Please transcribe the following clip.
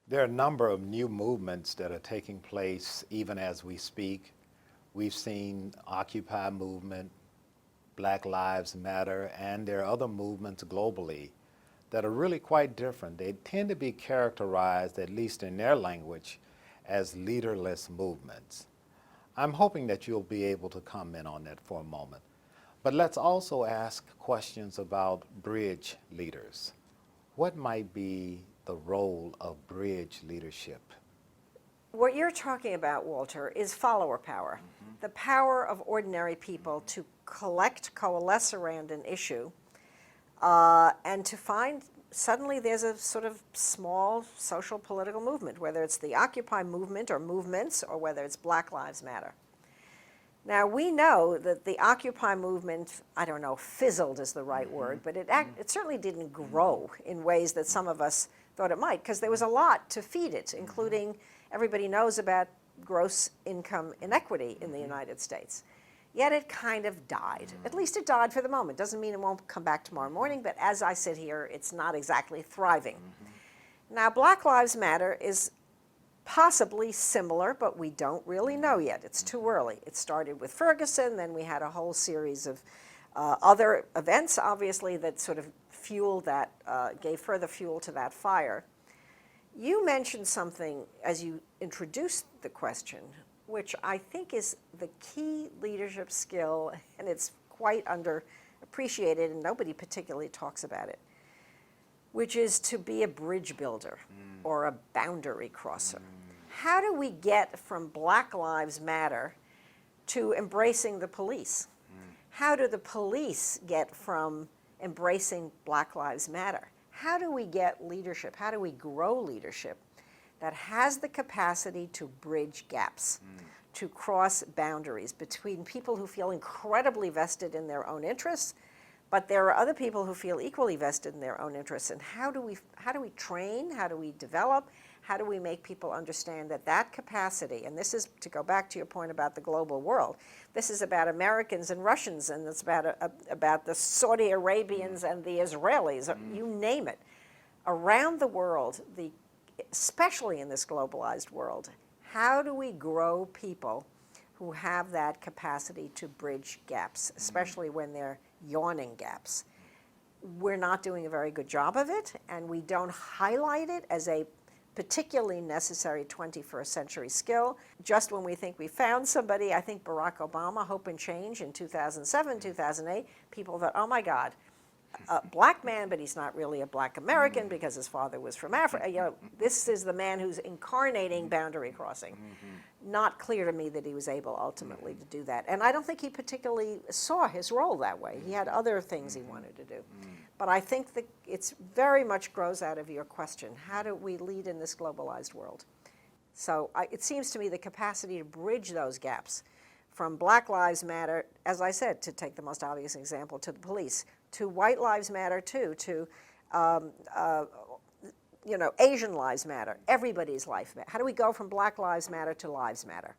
There are a number of new movements that are taking place even as we speak. We've seen Occupy movement, Black Lives Matter, and there are other movements globally that are really quite different. They tend to be characterized, at least in their language, as leaderless movements. I'm hoping that you'll be able to comment on that for a moment. But let's also ask questions about bridge leaders. What might be the role of bridge leadership? What you're talking about, Walter, is follower power. The power of ordinary people to coalesce around an issue, and to find suddenly there's a sort of small social political movement, whether it's the Occupy movement or movements, or whether it's Black Lives Matter. Now, we know that the Occupy movement, I don't know, fizzled is the right word, but it certainly didn't grow in ways that some of us thought it might, because there was a lot to feed it, including everybody knows about gross income inequity in the United States. Yet it kind of died. At least it died for the moment. Doesn't mean it won't come back tomorrow morning, but as I sit here, it's not exactly thriving. Now, Black Lives Matter is possibly similar, but we don't really know yet. It's too early. It started with Ferguson, then we had a whole series of other events, obviously, that sort of fueled that, gave further fuel to that fire. You mentioned something as you introduced the question, which I think is the key leadership skill, and it's quite underappreciated, and nobody particularly talks about it, which is to be a bridge builder or a boundary crosser. How do we get from Black Lives Matter to embracing the police? How do the police get from embracing Black Lives Matter? How do we get leadership? How do we grow leadership that has the capacity to bridge gaps, to cross boundaries between people who feel incredibly vested in their own interests, but there are other people who feel equally vested in their own interests? And how do we train? How do we develop? How do we make people understand that that capacity, and this is to go back to your point about the global world, this is about Americans and Russians, and it's about the Saudi Arabians and the Israelis, you name it. Around the world, especially in this globalized world, how do we grow people who have that capacity to bridge gaps, especially when they're yawning gaps? We're not doing a very good job of it, and we don't highlight it as a particularly necessary 21st century skill. Just when we think we found somebody, I think Barack Obama, Hope and Change in 2007, 2008, people thought, oh my God, a black man, but he's not really a black American because his father was from Africa. You know, this is the man who's incarnating boundary crossing. Not clear to me that he was able ultimately to do that. And I don't think he particularly saw his role that way. He had other things he wanted to do. But I think that it's very much grows out of your question. How do we lead in this globalized world? So it seems to me the capacity to bridge those gaps from Black Lives Matter, as I said, to take the most obvious example, to the police, to White Lives Matter too, to Asian Lives Matter, everybody's life matter. How do we go from Black Lives Matter to Lives Matter?